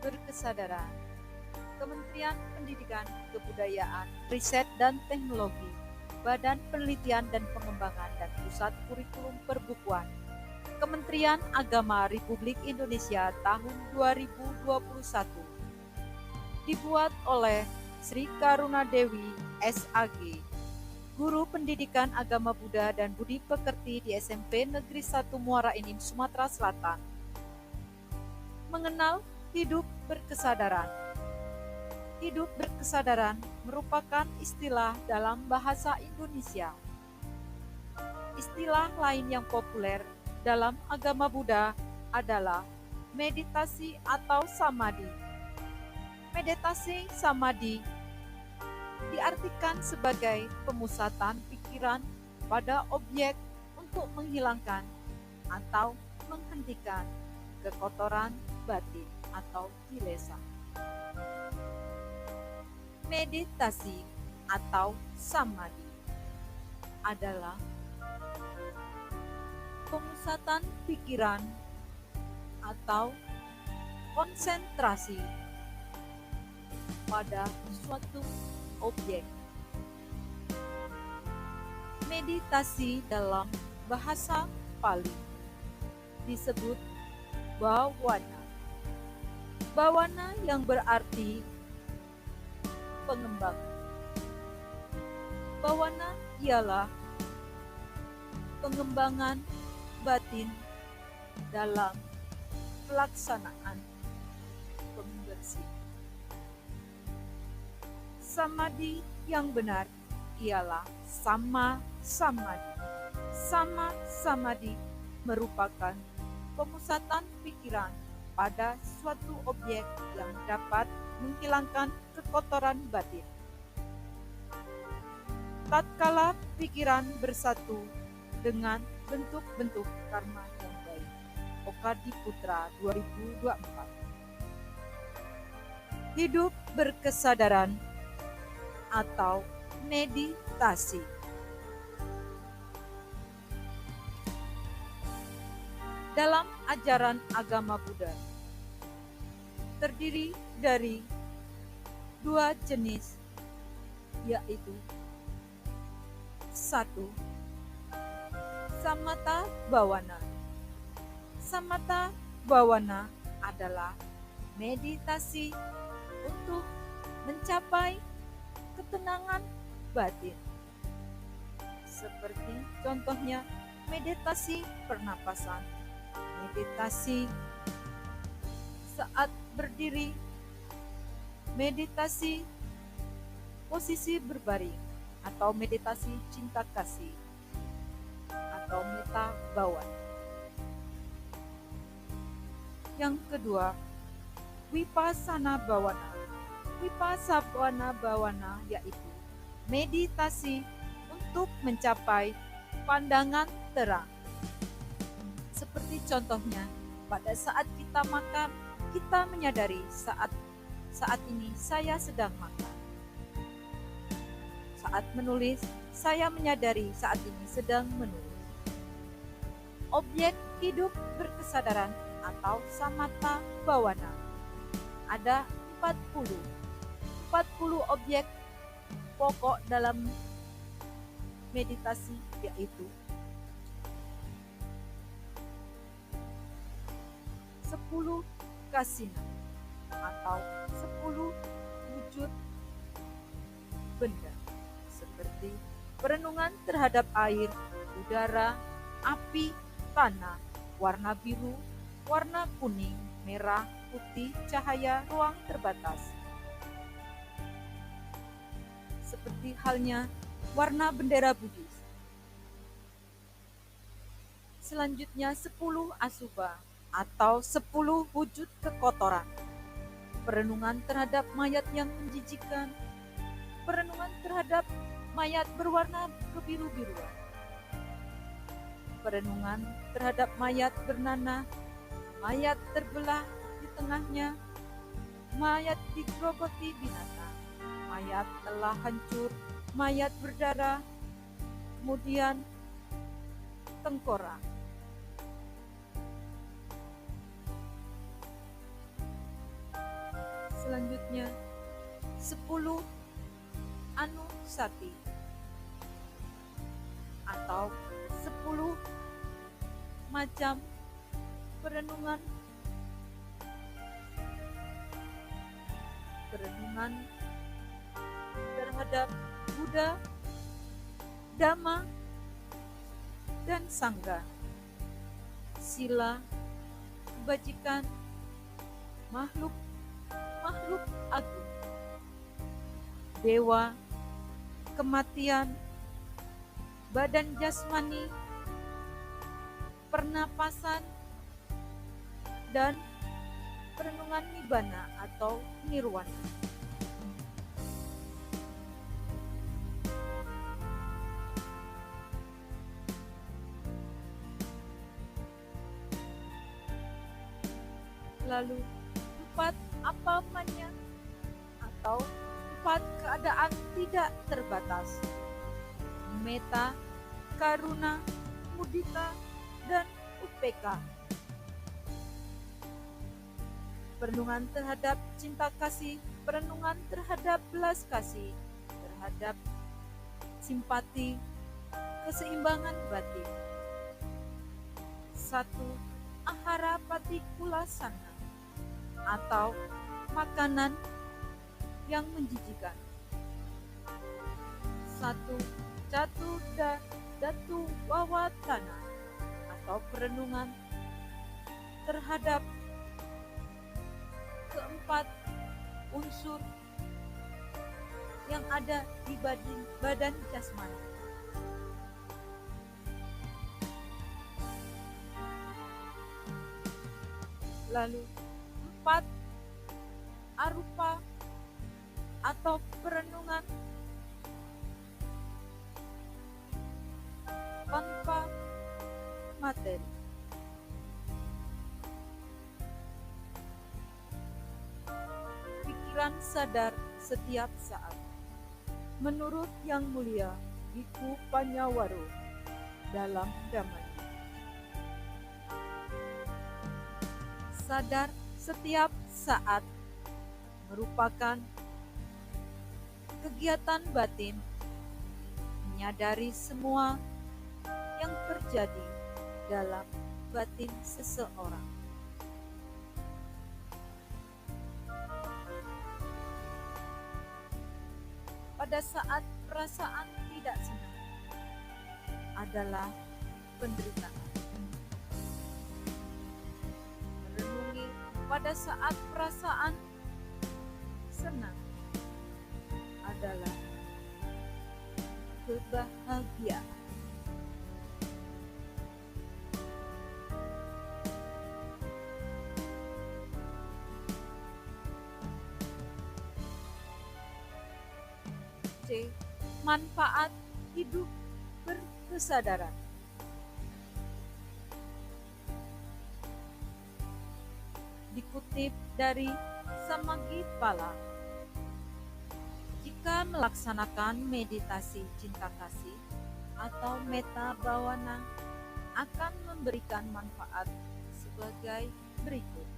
berkesadaran. Kementerian Pendidikan, Kebudayaan, Riset dan Teknologi, Badan Penelitian dan Pengembangan dan Pusat Kurikulum Perbukuan, Kementerian Agama Republik Indonesia tahun 2021. Dibuat oleh Sri Karunadewi SAG, Guru Pendidikan Agama Buddha dan Budi Pekerti di SMP Negeri 1 Muara Enim, Sumatera Selatan. Mengenal hidup berkesadaran. Hidup berkesadaran merupakan istilah dalam bahasa Indonesia. Istilah lain yang populer dalam agama Buddha adalah meditasi atau samadhi. Meditasi samadhi diartikan sebagai pemusatan pikiran pada objek untuk menghilangkan atau menghentikan kekotoran batin atau kilesa. Meditasi atau samadhi adalah pemusatan pikiran atau konsentrasi pada suatu objek. Meditasi dalam bahasa Pali disebut bawana. Bawana yang berarti pengembang. Bawana ialah pengembangan batin dalam pelaksanaan pembersih. Samadhi yang benar ialah sama samadhi. Sama samadhi merupakan pemusatan pikiran pada suatu objek yang dapat menghilangkan kekotoran batin. Tatkala pikiran bersatu dengan bentuk-bentuk karma yang baik. Okadiputra 2024. Hidup berkesadaran atau meditasi. Dalam ajaran agama Buddha, terdiri dari dua jenis, yaitu 1. Samatha Bhawana. Samatha Bhawana adalah meditasi untuk mencapai ketenangan batin. Seperti contohnya meditasi pernapasan, meditasi saat berdiri, meditasi posisi berbaring, atau meditasi cinta kasih, atau metta bhawana. Yang kedua, vipassana bhawana. Vipassana bhawana yaitu meditasi untuk mencapai pandangan terang. Seperti contohnya, pada saat kita makan, kita menyadari saat ini saya sedang makan. Saat menulis, saya menyadari saat ini sedang menulis. Objek hidup berkesadaran atau samatha bhawana ada 40 objek pokok dalam meditasi, yaitu 10 kasina atau 10 wujud benda, seperti perenungan terhadap air, udara, api, tanah, warna biru, warna kuning, merah, putih, cahaya, ruang terbatas. Seperti halnya warna bendera Buddhis. Selanjutnya 10 asubha atau 10 wujud kekotoran. Perenungan terhadap mayat yang menjijikkan. Perenungan terhadap mayat berwarna kebiru-biruan. Perenungan terhadap mayat bernanah, mayat terbelah di tengahnya, mayat digerogoti binatang, mayat telah hancur, mayat berdarah, kemudian tengkorak. Selanjutnya, 10 Anusati atau 10 macam perenungan terhadap Buddha, Dhamma, dan Sangha, sila, kebajikan, makhluk agung, dewa, kematian, badan jasmani, pernapasan, dan perenungan nibbana atau nirwana. Lalu 4 apamanya atau 4 keadaan tidak terbatas: metta, karuna, mudita, dan upeka. Perenungan terhadap cinta kasih, perenungan terhadap belas kasih, terhadap simpati, keseimbangan batin. 1. Ahara patikulasana atau makanan yang menjijikan. 1. Catu datu wawatana atau perenungan terhadap keempat unsur yang ada di badan jasmani. Lalu 4 arupa atau perenungan tanpa materi. Pikiran sadar setiap saat. Menurut Yang Mulia Bhikkhu Panyawaro dalam Dhamma, sadar setiap saat merupakan kegiatan batin, menyadari semua yang terjadi dalam batin seseorang. Pada saat perasaan tidak senang adalah penderitaan. Merenungi pada saat perasaan senang adalah kebahagiaan. C. Manfaat hidup berkesadaran. Dikutip dari Samaggipala, jika melaksanakan meditasi cinta kasih atau metta bhavana akan memberikan manfaat sebagai berikut.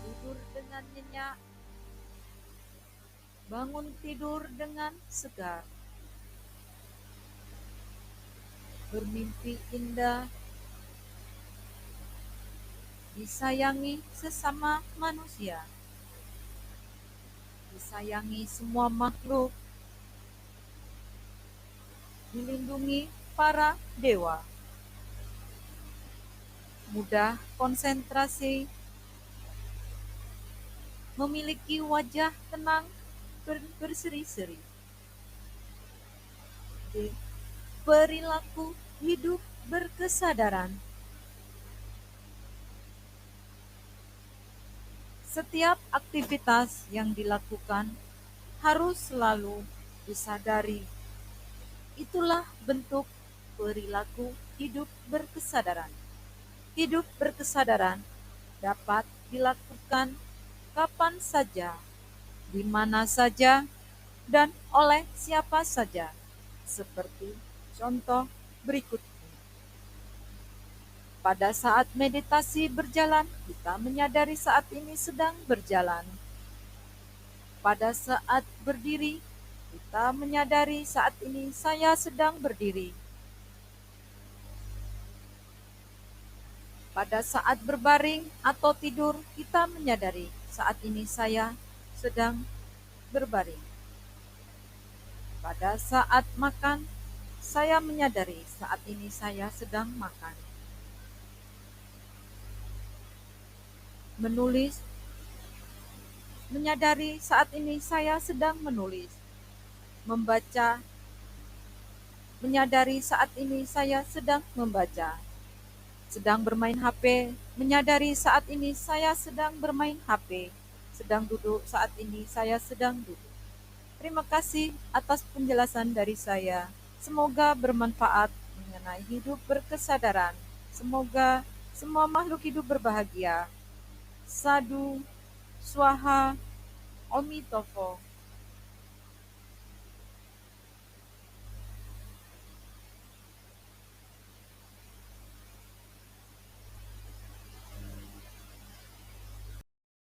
Tidur dengan nyenyak, bangun tidur dengan segar, bermimpi indah, disayangi sesama manusia, disayangi semua makhluk, dilindungi para dewa, mudah konsentrasi, memiliki wajah tenang berseri-seri. Perilaku hidup berkesadaran. Setiap aktivitas yang dilakukan harus selalu disadari. Itulah bentuk perilaku hidup berkesadaran. Hidup berkesadaran dapat dilakukan kapan saja, di mana saja, dan oleh siapa saja, seperti contoh berikut. Pada saat meditasi berjalan, kita menyadari saat ini sedang berjalan. Pada saat berdiri, kita menyadari saat ini saya sedang berdiri. Pada saat berbaring atau tidur, kita menyadari saat ini saya sedang berbaring. Pada saat makan, saya menyadari saat ini saya sedang makan. Menulis, menyadari saat ini saya sedang menulis. Membaca, menyadari saat ini saya sedang membaca. Sedang bermain HP, menyadari saat ini saya sedang bermain HP. Sedang duduk, saat ini saya sedang duduk. Terima kasih atas penjelasan dari saya. Semoga bermanfaat mengenai hidup berkesadaran. Semoga semua makhluk hidup berbahagia. Sadu, Swaha, Omitofo.